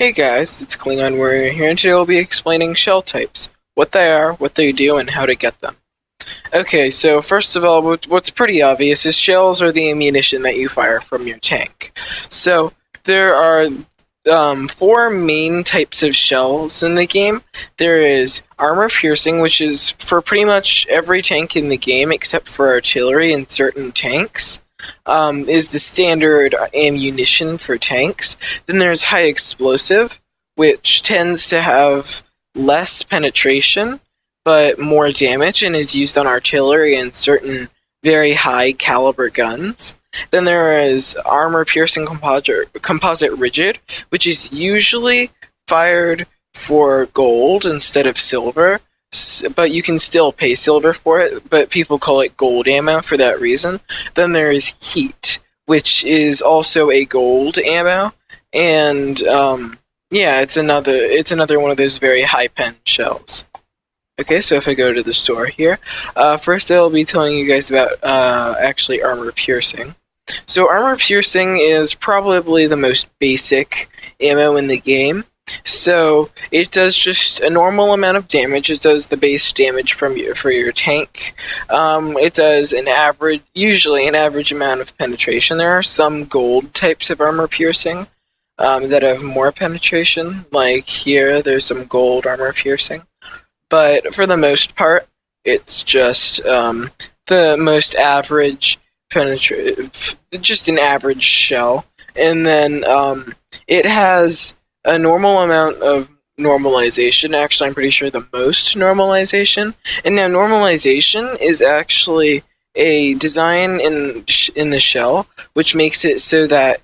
Hey guys, it's Klingon Warrior here, and today we'll be explaining shell types, what they are, what they do, and how to get them. Okay, so first of all, what's pretty obvious is shells are the ammunition that you fire from your tank. So there are four main types of shells in the game. There is armor piercing, which is for pretty much every tank in the game except for artillery and certain tanks. Is the standard ammunition for tanks. Then there's high explosive, which tends to have less penetration but more damage and is used on artillery and certain very high caliber guns. Then there is armor piercing composite rigid, which is usually fired for gold instead of silver, but you can still pay silver for it, but people call it gold ammo for that reason. Then there is heat, which is also a gold ammo, and yeah, it's another one of those very high pen shells. Okay, so if I go to the store here, first I'll be telling you guys about actually armor piercing. So armor piercing is probably the most basic ammo in the game. So it does just a normal amount of damage. It does the base damage for your tank. It does usually an average amount of penetration. There are some gold types of armor piercing that have more penetration. Like here, there's some gold armor piercing. But for the most part, it's just the most average just an average shell. And then it has a normal amount of normalization. Actually, I'm pretty sure the most normalization. And now normalization is actually a design in the shell, which makes it so that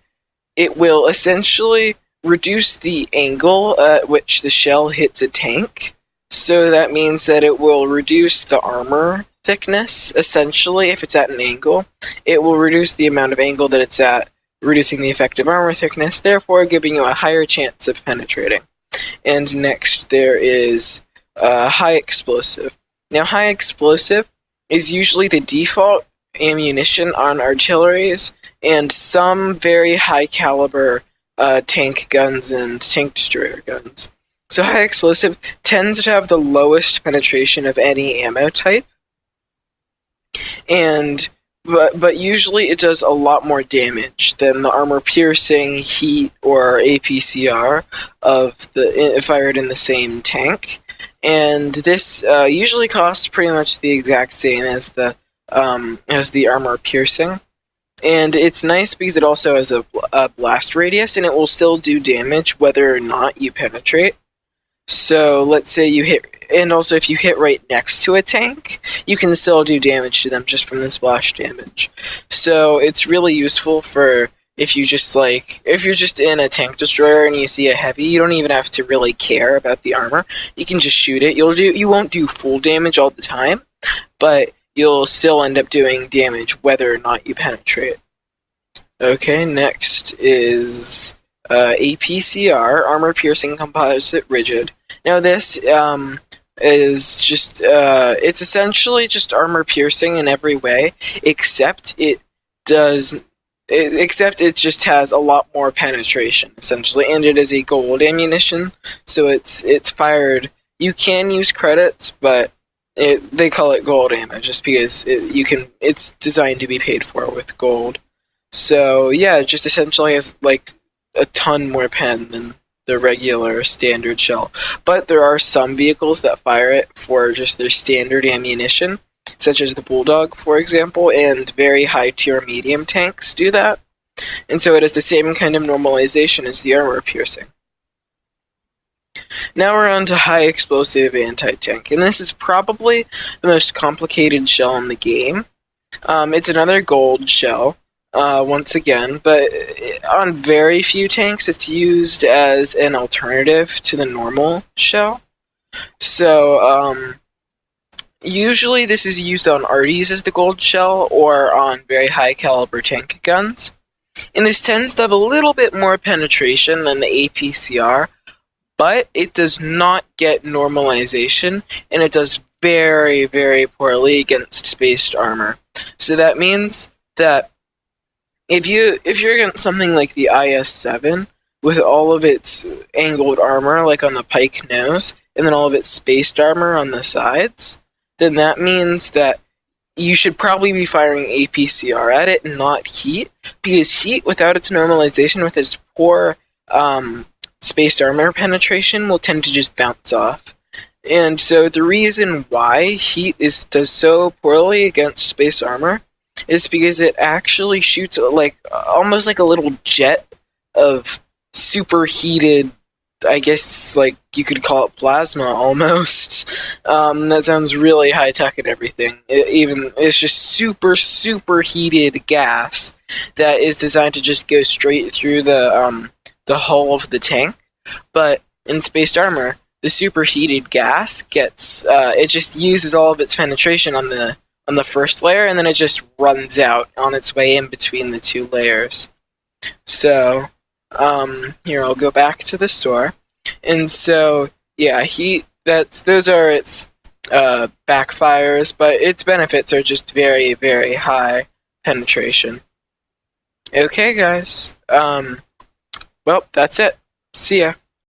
it will essentially reduce the angle at which the shell hits a tank. So that means that it will reduce the armor thickness, essentially, if it's at an angle. It will reduce the amount of angle that it's at, reducing the effective armor thickness, therefore giving you a higher chance of penetrating. And next there is high explosive. Now high explosive is usually the default ammunition on artilleries and some very high caliber tank guns and tank destroyer guns. So high explosive tends to have the lowest penetration of any ammo type, but usually it does a lot more damage than the armor piercing, heat, or APCR of the fired in the same tank. And this usually costs pretty much the exact same as the armor piercing. And it's nice because it also has a blast radius, and it will still do damage whether or not you penetrate. So let's say you hit, and also if you hit right next to a tank, you can still do damage to them just from the splash damage. So it's really useful for if you're just in a tank destroyer and you see a heavy, you don't even have to really care about the armor. You can just shoot it. You won't do full damage all the time, but you'll still end up doing damage whether or not you penetrate. Okay, next is APCR, Armor Piercing Composite Rigid. Now this is just, it's essentially just armor piercing in every way, except it just has a lot more penetration, essentially, and it is a gold ammunition, so it's fired. You can use credits, but they call it gold ammo just because it's designed to be paid for with gold. So yeah, it just essentially has like a ton more pen than the regular standard shell. But there are some vehicles that fire it for just their standard ammunition, such as the Bulldog, for example, and very high tier medium tanks do that. And so it has the same kind of normalization as the armor piercing. Now we're on to high explosive anti-tank, and this is probably the most complicated shell in the game. It's another gold shell. Once again, but on very few tanks it's used as an alternative to the normal shell. So usually this is used on arties as the gold shell or on very high caliber tank guns. And this tends to have a little bit more penetration than the APCR, but it does not get normalization, and it does very, very poorly against spaced armor. So that means that if you're against something like the IS-7, with all of its angled armor, like on the pike nose, and then all of its spaced armor on the sides, then that means that you should probably be firing APCR at it, not heat, because heat, without its normalization, with its poor spaced armor penetration, will tend to just bounce off. And so the reason why heat does so poorly against space armor is because it actually shoots like almost like a little jet of superheated, I guess like you could call it plasma almost. That sounds really high tech and everything. It's just super heated gas that is designed to just go straight through the hull of the tank. But in spaced armor, the superheated gas gets it just uses all of its penetration on the first layer, and then it just runs out on its way in between the two layers. So here, I'll go back to the store. And so yeah, those are its backfires, but its benefits are just very, very high penetration. Okay, guys. Well, that's it. See ya.